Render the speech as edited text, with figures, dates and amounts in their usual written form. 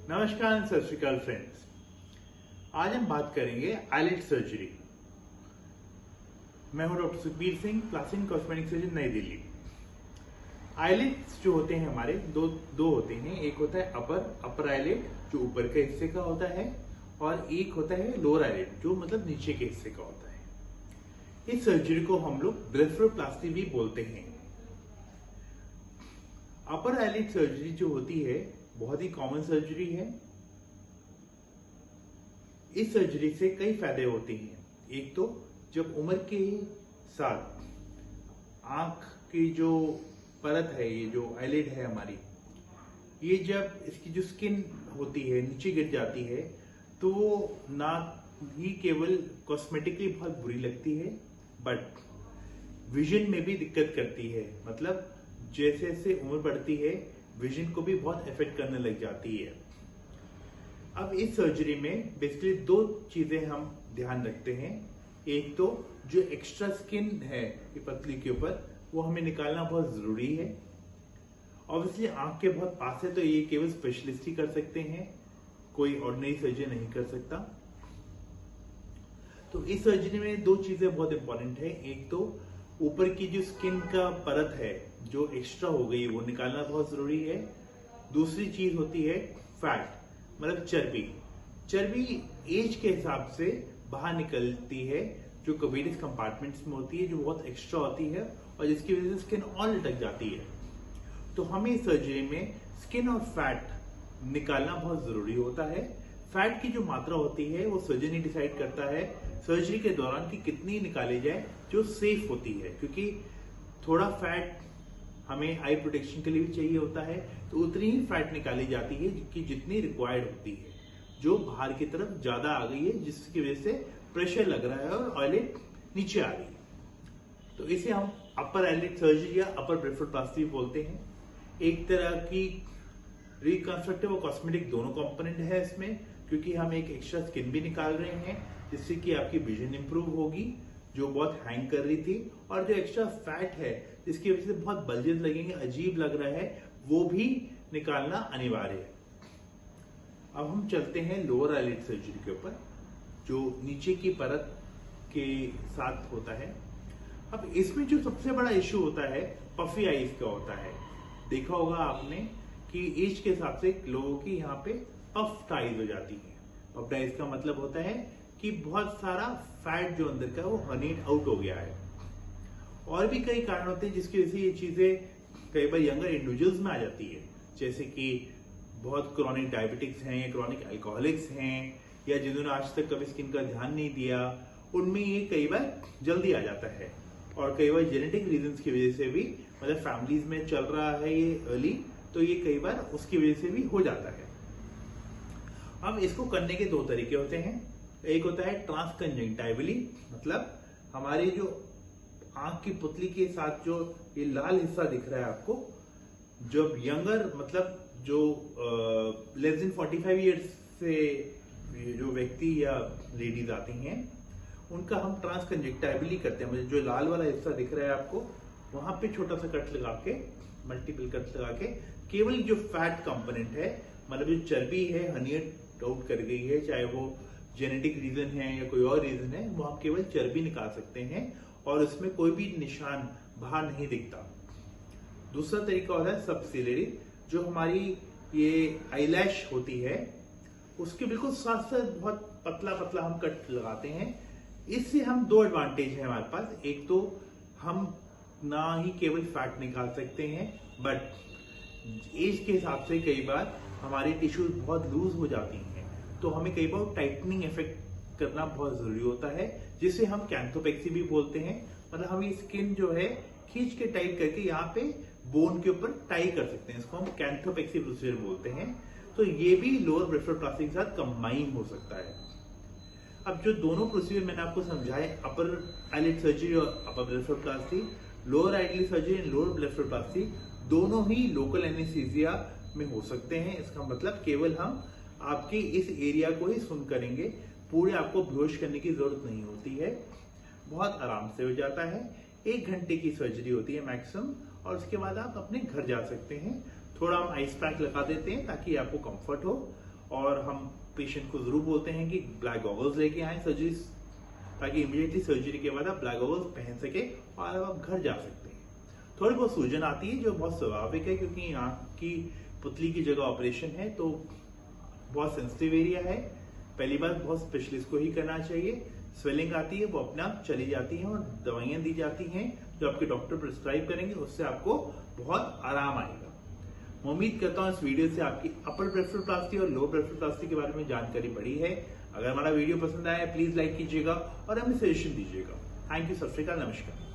नमस्कार, सत श्री अकाल फ्रेंड्स। आज हम बात करेंगे आईलिड सर्जरी। मैं हूं doctor Sukhbir Singh, plastic cosmetic surgeon, नई दिल्ली। आईलिड्स जो होते हैं हमारे दो होते हैं। एक होता है अपर आईलिड जो ऊपर के हिस्से का होता है, और एक होता है लोअर आईलिड जो मतलब नीचे के हिस्से का होता है। इस सर्जरी को हम लोग ब्लेफरोप्लास्टी भी बोलते हैं। अपर आईलिड सर्जरी जो होती है बहुत ही कॉमन सर्जरी है। इस सर्जरी से कई फायदे होते हैं। एक तो जब उम्र के साथ आंख की जो परत है, ये जो आईलिड है हमारी, ये जब इसकी जो स्किन होती है नीचे गिर जाती है तो वो ना ही केवल कॉस्मेटिकली बहुत बुरी लगती है, बट विजन में भी दिक्कत करती है। मतलब जैसे जैसे उम्र बढ़ती है विजन को भी बहुत इफेक्ट करने लग जाती है। अब इस सर्जरी में बेसिकली दो चीजें हम ध्यान रखते हैं। एक तो जो एक्स्ट्रा स्किन है ये पतली के ऊपर, वो हमें निकालना बहुत जरूरी है। ऑब्वियसली आंख के बहुत पास है तो ये केवल स्पेशलिस्ट ही कर सकते हैं, कोई ऑर्डिनरी सर्जन नहीं कर सकता। तो इस सर्जरी में दो चीजें बहुत इंपॉर्टेंट है। एक तो ऊपर की जो स्किन का परत है जो एक्स्ट्रा हो गई वो निकालना बहुत जरूरी है। दूसरी चीज होती है फैट, मतलब चर्बी एज के हिसाब से बाहर निकलती है, जो कवेरियस कंपार्टमेंट्स में होती है, जो बहुत एक्स्ट्रा होती है और जिसकी वजह से स्किन और लटक जाती है। तो हमें इस सर्जरी में स्किन और फैट निकालना बहुत जरूरी होता है। फैट की जो मात्रा होती है वो सर्जन ही डिसाइड करता है सर्जरी के दौरान कि कितनी निकाली जाए जो सेफ होती है, क्योंकि थोड़ा फैट हमें आई प्रोटेक्शन के लिए भी चाहिए होता है, तो उतनी ही फैट निकाली जाती है कि जितनी रिक्वायर्ड होती है, जो बाहर की तरफ ज्यादा आ गई है जिसकी वजह से प्रेशर लग रहा है और आईलिड नीचे आ रही है। तो इसे हम अपर आईलिड सर्जरी या अपर ब्लेफरोप्लास्टी बोलते हैं। एक तरह की रिकंस्ट्रक्टिव और कॉस्मेटिक दोनों कंपोनेंट है इसमें, क्योंकि हम एक एक्स्ट्रा स्किन भी निकाल रहे हैं जिससे कि आपकी विजन इंप्रूव होगी जो बहुत हैंग कर रही थी, और जो एक्स्ट्रा फैट है जिसकी वजह से बहुत बल्जेस लगेंगे, अजीब लग रहा है, वो भी निकालना अनिवार्य है। अब हम चलते हैं लोअर आईलिड सर्जरी के ऊपर, जो नीचे की परत के साथ होता है। अब इसमें जो सबसे बड़ा इश्यू होता है पफी आईज का होता है। देखा होगा आपने कि एज के हिसाब से लोगों की यहाँ पे पफ आईज हो जाती है। पफ आईज का मतलब होता है कि बहुत सारा फैट जो अंदर का वो हनीड आउट हो गया है। और भी कई कारण होते हैं जिसकी वजह से ये चीजें कई बार यंगर इंडिविजुअल्स में आ जाती है, जैसे कि बहुत क्रॉनिक डायबिटिक्स हैं या क्रॉनिक अल्कोहलिक्स हैं, या जिन्होंने आज तक कभी स्किन का ध्यान नहीं दिया, उनमें ये कई बार जल्दी आ जाता है। और कई बार जेनेटिक रीजंस की वजह से भी, मतलब फैमिलीज में चल रहा है ये अर्ली, तो ये कई बार उसकी वजह से भी हो जाता है। अब इसको करने के दो तरीके होते हैं। एक होता है ट्रांसकंजंक्टिवली, मतलब हमारी जो आंख की पुतली के साथ जो ये लाल हिस्सा दिख रहा है आपको, जब यंगर मतलब जो लेस देन 45 ईयर्स से जो व्यक्ति या लेडीज आती हैं उनका हम ट्रांसकंजंक्टिवली करते हैं। मतलब जो लाल वाला हिस्सा दिख रहा है आपको, वहां पे छोटा सा कट लगा के, मल्टीपल कट लगा के, केवल जो फैट कंपोनेंट है, मतलब जो चर्बी है हनीड आउट कर गई है, चाहे वो जेनेटिक रीजन है या कोई और रीजन है, वो आप केवल चर्बी निकाल सकते हैं और उसमें कोई भी निशान बाहर नहीं दिखता। दूसरा तरीका होता है सबसिलियरी, जो हमारी ये आईलैश होती है उसके बिल्कुल साथ साथ बहुत पतला पतला हम कट लगाते हैं। इससे हम दो एडवांटेज है हमारे पास। एक तो हम ना ही केवल फैट निकाल सकते हैं, बट एज के हिसाब से कई बार हमारी टिश्यूज बहुत लूज हो जाती हैं, तो हमें कई बार टाइटनिंग इफेक्ट करना बहुत जरूरी होता है, जिसे हम कैंथोपेक्सी भी बोलते हैं। मतलब हम ये स्किन जो है खींच के टाइट करके यहाँ पे बोन के ऊपर टाई कर सकते हैं, इसको हम कैंथोपेक्सी प्रोसीजर बोलते हैं। तो ये भी लोअर ब्लेफरोप्लास्टी के साथ कंबाइन हो सकता है। अब जो दोनों प्रोसीजर मैंने आपको समझाए, अपर आईलिड सर्जरी और upper blepharoplasty, lower eyelid surgery and lower blepharoplasty, दोनों ही लोकल एनेस्थीसिया में हो सकते हैं। इसका मतलब केवल हम आपके इस एरिया को ही सुन करेंगे, पूरे आपको बेहोश करने की जरूरत नहीं होती है, बहुत आराम से हो जाता है। 1 घंटे की सर्जरी होती है मैक्सिमम, और उसके बाद आप अपने घर जा सकते हैं। थोड़ा हम आइस पैक लगा देते हैं ताकि आपको कंफर्ट हो, और हम पेशेंट को जरूर बोलते हैं कि ब्लैक गॉगल्स लेके आए सर्जरी, ताकि इमीडिएटली सर्जरी के बाद आप ब्लैक गॉगल्स पहन सके और आप घर जा सकते हैं। थोड़ी बहुत सूजन आती है जो बहुत स्वाभाविक है, क्योंकि आंख की पुतली की जगह ऑपरेशन है तो बहुत सेंसिटिव एरिया है। पहली बात बहुत स्पेशलिस्ट को ही करना चाहिए। स्वेलिंग आती है वो अपने आप चली जाती है और दवाइयां दी जाती हैं जो आपके डॉक्टर प्रिस्क्राइब करेंगे, उससे आपको बहुत आराम आएगा। मैं उम्मीद करता हूं इस वीडियो से आपकी अपर ब्लेफरोप्लास्टी और लोअर ब्लेफरोप्लास्टी के बारे में जानकारी बढ़ी है। अगर हमारा वीडियो पसंद आया प्लीज लाइक कीजिएगा और हमें सजेशन दीजिएगा। थैंक यू, सत श्री अकाल, नमस्कार।